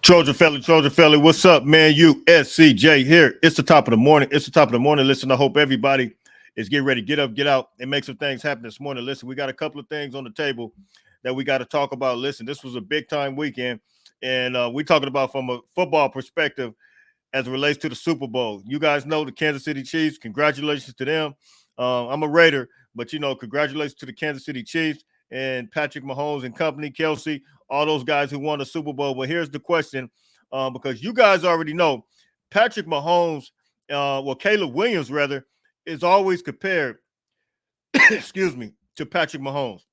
Trojan Felly, what's up, man? USCJ here. It's the top of the morning. It's the top of the morning. Listen, I hope everybody is getting ready to get up, get out, and make some things happen this morning. Listen, we got a couple of things on the table that we got to talk about. Listen, this was a big time weekend, and we're talking about from a football perspective as it relates to the Super Bowl. You guys know the Kansas City Chiefs. Congratulations to them. I'm a Raider, but congratulations to the Kansas City Chiefs and Patrick Mahomes and company, Kelsey, all those guys who won the Super Bowl. But here's the question, because you guys already know Patrick Mahomes, Caleb Williams rather, is always compared, excuse me, to Patrick Mahomes.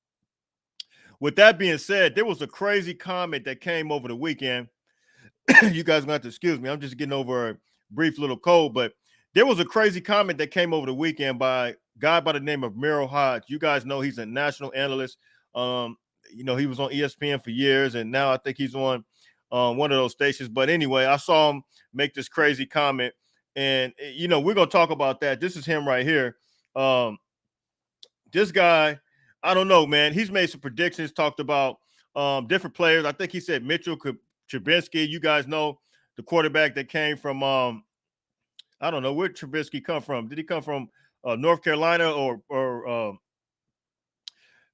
With that being said, there was a crazy comment that came over the weekend. You guys gonna have to excuse me. I'm just getting over a brief little cold, but there was a crazy comment that came over the weekend by a guy by the name of Merril Hodge. You guys know he's a national analyst. He was on ESPN for years, and now I think he's on one of those stations. But anyway, I saw him make this crazy comment, and we're gonna talk about that. This is him right here. This guy, I don't know, man. He's made some predictions, talked about different players. I think he said Mitchell Trubisky. You guys know the quarterback that came from I don't know where Trubisky come from. Did he come from North Carolina or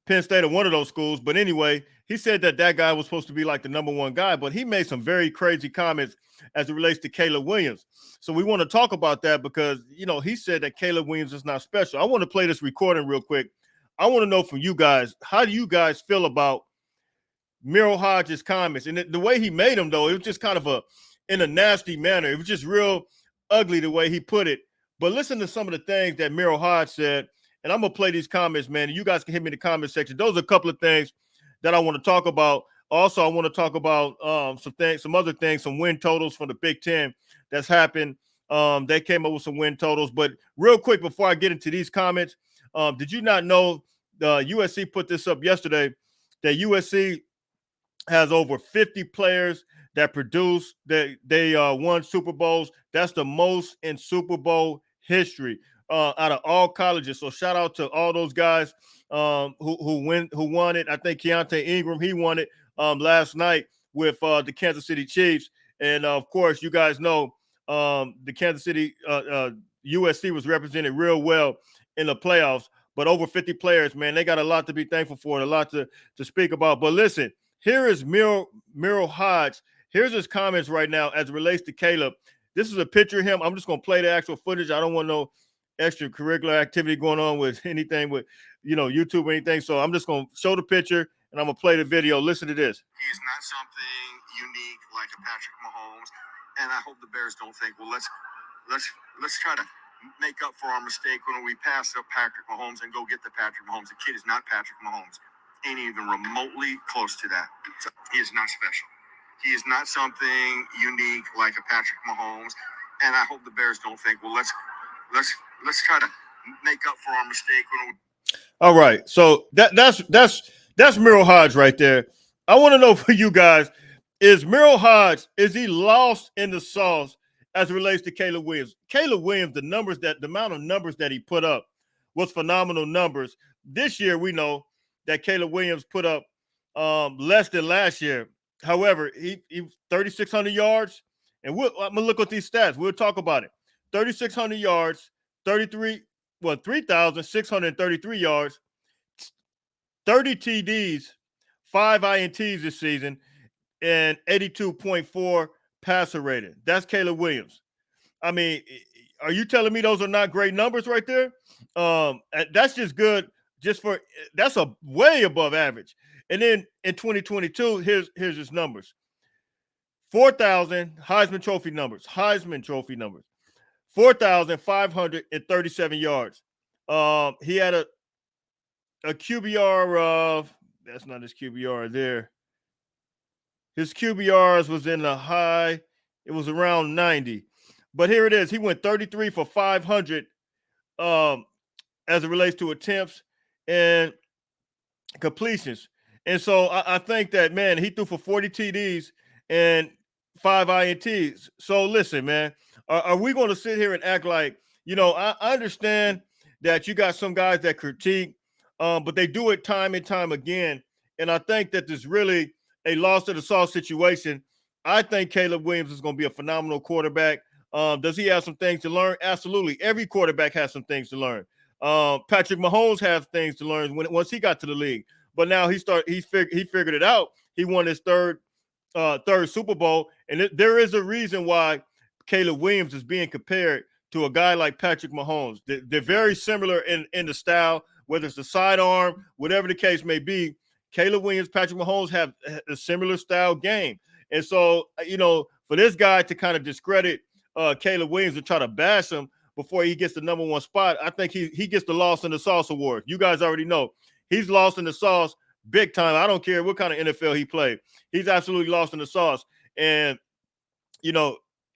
Penn State or one of those schools? But anyway, he said that guy was supposed to be like the number one guy, but he made some very crazy comments as it relates to Caleb Williams. So we want to talk about that because, he said that Caleb Williams is not special. I want to play this recording real quick. I want to know from you guys, how do you guys feel about Merril Hodge's comments? And the way he made them, though, it was just kind of in a nasty manner. It was just real ugly the way he put it. But listen to some of the things that Merril Hodge said, and I'm going to play these comments, man, and you guys can hit me in the comment section. Those are a couple of things that I want to talk about. Also, I want to talk about some other things, some win totals from the Big Ten that's happened. They came up with some win totals. But real quick, before I get into these comments, did you not know USC put this up yesterday, that USC has over 50 players that produce, that they won Super Bowls. That's the most in Super Bowl history out of all colleges. So shout out to all those guys who won it. I think Keontae Ingram, he won it last night with the Kansas City Chiefs. And of course, you guys know the Kansas City USC was represented real well in the playoffs. But over 50 players, man, they got a lot to be thankful for and a lot to speak about. But listen, here is Merril Hodge. Here's his comments right now as it relates to Caleb. This is a picture of him. I'm just going to play the actual footage. I don't want no extracurricular activity going on with anything with, YouTube or anything. So I'm just going to show the picture and I'm going to play the video. Listen to this. He is not something unique like a Patrick Mahomes. And I hope the Bears don't think, well, let's try to make up for our mistake when we pass up Patrick Mahomes and go get the Patrick Mahomes. The kid is not Patrick Mahomes. Ain't even remotely close to that. So he is not special. He is not something unique like a Patrick Mahomes. And I hope the Bears don't think, well, let's try to make up for our mistake when we. All right. So that's Merril Hodge right there. I want to know for you guys, is Merril Hodge, is he lost in the sauce as it relates to Caleb Williams? Caleb Williams, the amount of numbers that he put up was phenomenal numbers. This year, we know that Caleb Williams put up less than last year. However, he 3,600 yards, and I'm gonna look at these stats. We'll talk about it. 3,600 yards, 3,633 yards, 30 TDs, 5 INTs this season, and 82.4 passer rating. That's Caleb Williams. I mean, are you telling me those are not great numbers right there? That's just good. That's a way above average. And then in 2022, here's his numbers. 4,000 Heisman Trophy numbers. 4,537 yards. He had a QBR of, that's not his QBR there. His QBRs was in the high, it was around 90. But here it is. He went 33 for 500 as it relates to attempts and completions. And so I think that, man, he threw for 40 TDs and 5 INTs. So listen, man, are we going to sit here and act like, I understand that you got some guys that critique, but they do it time and time again. And I think that there's really a loss to the sauce situation I think Caleb Williams is going to be a phenomenal quarterback. Does he have some things to learn? Absolutely. Every quarterback has some things to learn. Patrick Mahomes has things to learn once he got to the league. But now he figured it out. He won his third Super Bowl, and there is a reason why Caleb Williams is being compared to a guy like Patrick Mahomes. They're very similar in the style, whether it's the sidearm, whatever the case may be. Caleb Williams, Patrick Mahomes have a similar style game. And so, for this guy to kind of discredit Caleb Williams and try to bash him before he gets the number one spot, I think he gets the Lost in the Sauce award. You guys already know he's lost in the sauce big time. I don't care what kind of NFL he played. He's absolutely lost in the sauce. And,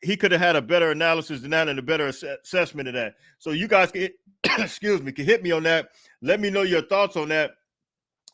he could have had a better analysis than that and a better assessment of that. So you guys can, can hit me on that. Let me know your thoughts on that.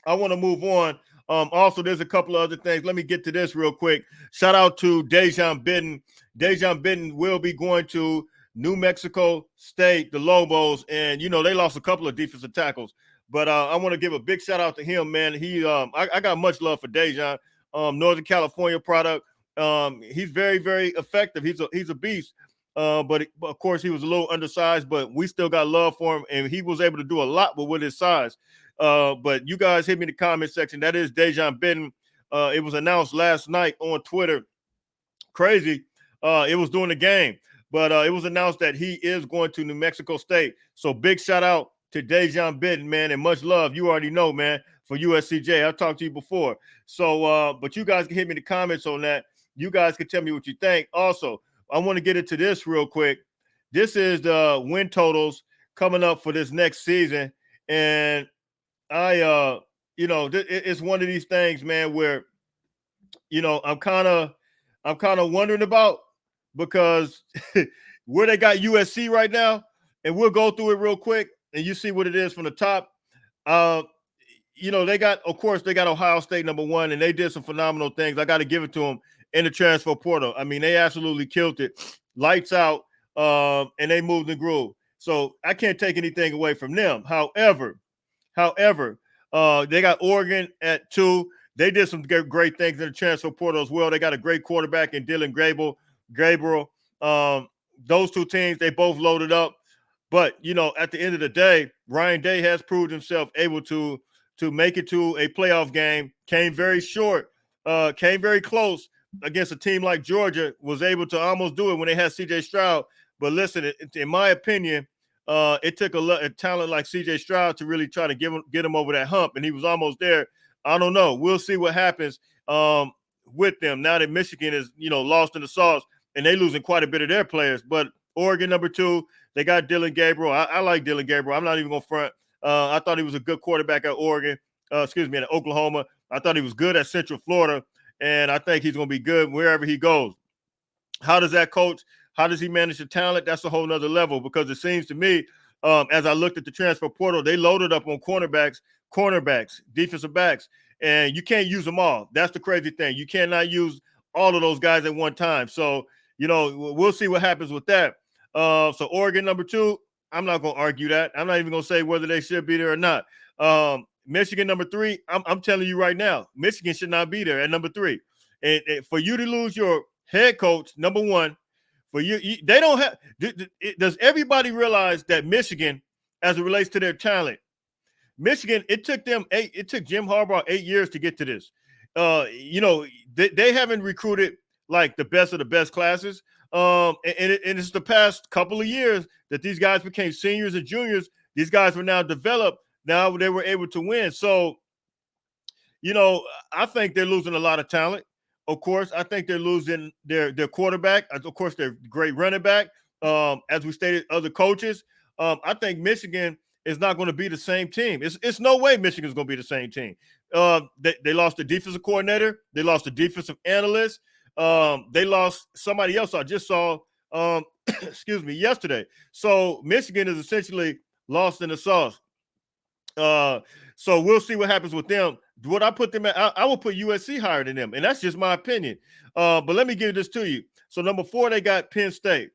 I want to move on. Also, there's a couple of other things. Let me get to this real quick. Shout out to Dejon Bitten. Dejon Bitten will be going to New Mexico State, the Lobos, and they lost a couple of defensive tackles. But I want to give a big shout out to him, man. I got much love for Dejon, Northern California product. He's very, very effective. He's a beast. But of course, he was a little undersized, but we still got love for him, and he was able to do a lot with his size. But you guys hit me in the comment section. That is Dejon Bitten. It was announced last night on Twitter. Crazy. It was during the game, but it was announced that he is going to New Mexico State. So big shout out to Dejon Bitten, man, and much love. You already know, man, for USCJ. I've talked to you before. So, but you guys can hit me in the comments on that. You guys can tell me what you think. Also, I want to get into this real quick. This is the win totals coming up for this next season. And it's one of these things, man, where, I'm kind of wondering about, because where they got USC right now, and we'll go through it real quick, and you see what it is from the top. They got Ohio State number one, and they did some phenomenal things. I got to give it to them in the transfer portal. I mean, they absolutely killed it, lights out, and they moved and grew. So I can't take anything away from them. However, they got Oregon at 2. They did some great things in the transfer portal as well. They got a great quarterback in Dylan Gabriel. Those two teams, they both loaded up. But, at the end of the day, Ryan Day has proved himself able to make it to a playoff game. Came very short, came very close against a team like Georgia, was able to almost do it when they had C.J. Stroud. But listen, in my opinion, it took a talent like C.J. Stroud to really try to get him over that hump, and he was almost there. I don't know. We'll see what happens with them now that Michigan is, lost in the sauce, and they losing quite a bit of their players. But Oregon number 2, they got Dylan Gabriel. I like Dylan Gabriel. I'm not even going to front. I thought he was a good quarterback at Oregon. At Oklahoma. I thought he was good at Central Florida, and I think he's going to be good wherever he goes. How does that coach? How does he manage the talent? That's a whole nother level, because it seems to me, as I looked at the transfer portal, they loaded up on cornerbacks, defensive backs, and you can't use them all. That's the crazy thing. You cannot use all of those guys at one time. So, we'll see what happens with that. So Oregon number 2, I'm not going to argue that. I'm not even going to say whether they should be there or not. Michigan number 3, I'm telling you right now, Michigan should not be there at number 3. And for you to lose your head coach, number 1, for you, they don't have. Does everybody realize that Michigan, as it relates to their talent, Michigan, it took Jim Harbaugh 8 years to get to this. They haven't recruited like the best of the best classes. And it's the past couple of years that these guys became seniors and juniors. These guys were now developed. Now they were able to win. So, I think they're losing a lot of talent. Of course, I think they're losing their quarterback. Of course, their great running back. As we stated, other coaches. I think Michigan is not going to be the same team. It's no way Michigan is going to be the same team. They lost the defensive coordinator. They lost the defensive analyst. They lost somebody else I just saw, yesterday. So Michigan is essentially lost in the sauce. So we'll see what happens with them. Would I put them at? I will put USC higher than them, and that's just my opinion. But let me give this to you. So number 4, they got Penn State.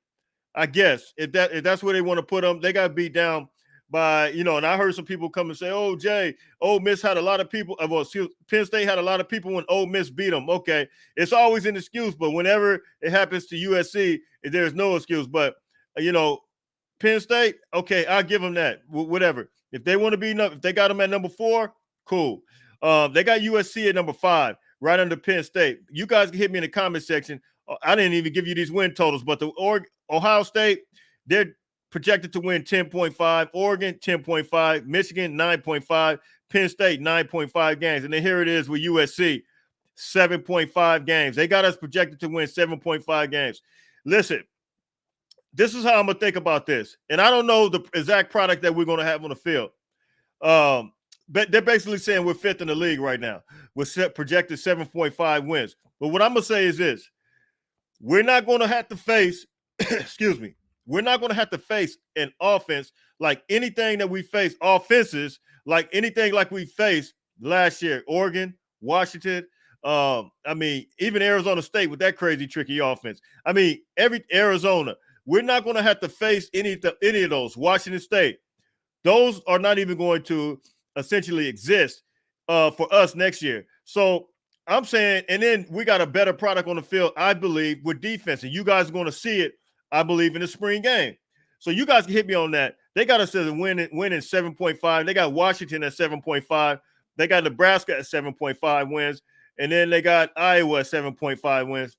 I guess if that's where they want to put them, they got beat down by, you know, and I heard some people come and say, oh, Jay, Ole Miss had a lot of people, Penn State had a lot of people when Ole Miss beat them. Okay, it's always an excuse, but whenever it happens to USC, there's no excuse. But, you know, Penn State, okay, I'll give them that, whatever. If they want to be, if they got them at number 4, cool. They got USC at number 5, right under Penn State. You guys can hit me in the comment section. I didn't even give you these win totals, but the Ohio State, they're projected to win 10.5, Oregon 10.5, Michigan 9.5, Penn State 9.5 games. And then here it is with USC, 7.5 games. They got us projected to win 7.5 games. Listen, this is how I'm going to think about this. And I don't know the exact product that we're going to have on the field. But they're basically saying we're 5th in the league right now. We're projected 7.5 wins. But what I'm going to say is this. We're not going to have to face, excuse me, we're not going to have to face an offense like anything that we face, offenses like anything like we faced last year. Oregon, Washington, I mean, even Arizona State with that crazy, tricky offense. I mean, every Arizona, we're not going to have to face any of those. Washington State, those are not even going to essentially exist for us next year. So I'm saying, and then we got a better product on the field, I believe, with defense. And you guys are going to see it, I believe, in the spring game. So you guys can hit me on that. They got us as winning 7.5. They got Washington at 7.5. They got Nebraska at 7.5 wins. And then they got Iowa at 7.5 wins.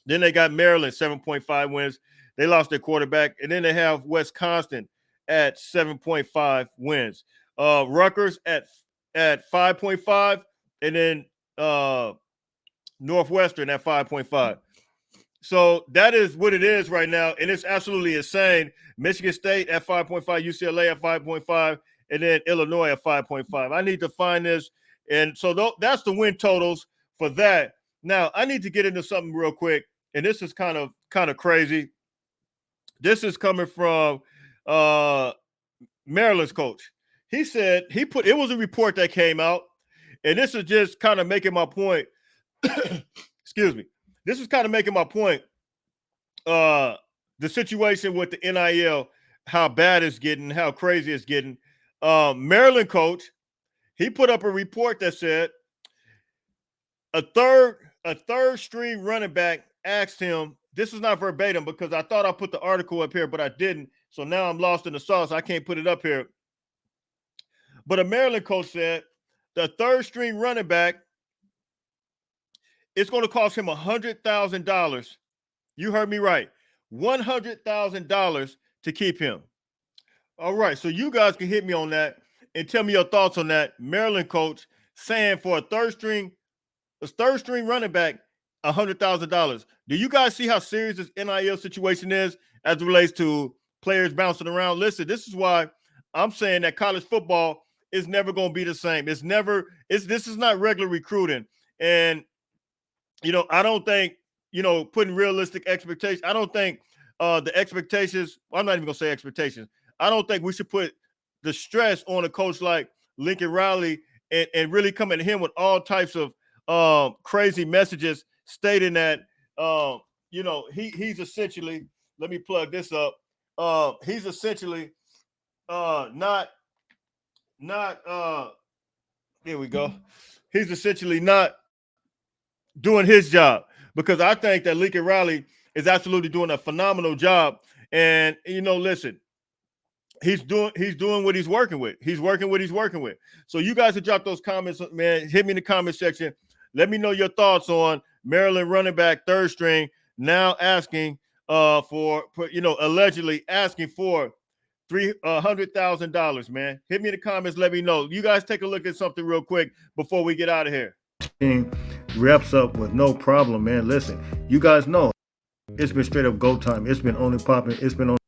Then they got Maryland, 7.5 wins. They lost their quarterback. And then they have Wisconsin at 7.5 wins. Rutgers at 5.5. And then Northwestern at 5.5. So that is what it is right now, and it's absolutely insane. Michigan State at 5.5, UCLA at 5.5, and then Illinois at 5.5. I need to find this, and so that's the win totals for that. Now I need to get into something real quick, and this is kind of crazy. This is coming from Maryland's coach. He said it was a report that came out. And this is just kind of making my point. Excuse me. This is kind of making my point. The situation with the NIL, how bad it's getting, how crazy it's getting. Maryland coach, he put up a report that said a third string running back asked him. This is not verbatim because I thought I put the article up here, but I didn't. So now I'm lost in the sauce. I can't put it up here. But a Maryland coach said, the third string running back, it's going to cost him $100,000. You heard me right. $100,000 to keep him. All right. So you guys can hit me on that and tell me your thoughts on that. Maryland coach saying for a third string running back, $100,000. Do you guys see how serious this NIL situation is as it relates to players bouncing around? Listen, this is why I'm saying that college football is never going to be the same. This is not regular recruiting. And, you know, I don't think, you know, putting realistic expectations, I don't think the expectations, I'm not even going to say expectations. I don't think we should put the stress on a coach like Lincoln Riley and really coming to him with all types of crazy messages stating that, you know, he's essentially, let me plug this up. He's essentially not here we go. He's essentially not doing his job, because I think that Lincoln Riley is absolutely doing a phenomenal job. And, you know, listen, he's doing what he's working with. He's working what he's working with. So you guys can drop those comments, man. Hit me in the comment section. Let me know your thoughts on Maryland running back third string now asking for, you know, allegedly asking for $300,000, man. Hit me in the comments. Let me know. You guys take a look at something real quick before we get out of here. Reps up with no problem, man. Listen, you guys know it's been straight up go time. It's been only popping. It's been on.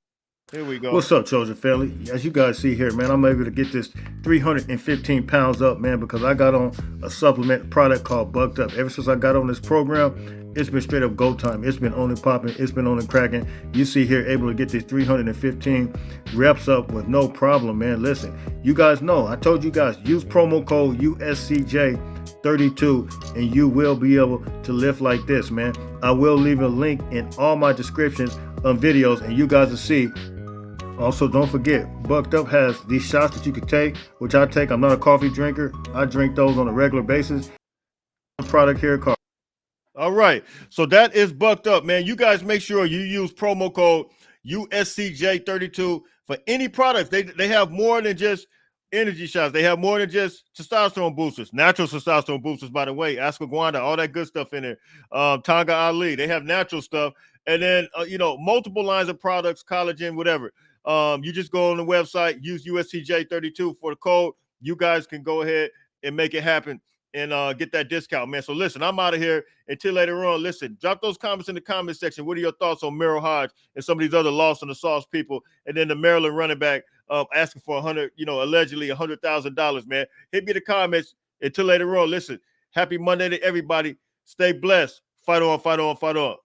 Here we go. What's up, Chosen family? As you guys see here, man, I'm able to get this 315 pounds up, man, because I got on a supplement product called Bucked Up. Ever since I got on this program, it's been straight up go time. It's been only popping. It's been only cracking. You see here, able to get these 315 reps up with no problem, man. Listen, you guys know, I told you guys, use promo code USCJ32 and you will be able to lift like this, man. I will leave a link in all my descriptions of videos, and you guys will see Also, don't forget, Bucked Up has these shots that you can take, which I take. I'm not a coffee drinker. I drink those on a regular basis. Product here called. All right. So that is Bucked Up, man. You guys make sure you use promo code USCJ32 for any products. They have more than just energy shots. They have more than just testosterone boosters, natural testosterone boosters, by the way, ashwagandha, all that good stuff in there. Tonga Ali, they have natural stuff. And then, multiple lines of products, collagen, whatever. You just go on the website, use USCJ32 for the code. You guys can go ahead and make it happen and get that discount, man. So listen, I'm out of here until later on. Listen, drop those comments in the comment section. What are your thoughts on Merril, Hodge, and some of these other lost in the sauce people? And then the Maryland running back asking for allegedly $100,000, man. Hit me in the comments. Until later on, listen, happy Monday to everybody. Stay blessed. Fight on, fight on, fight on.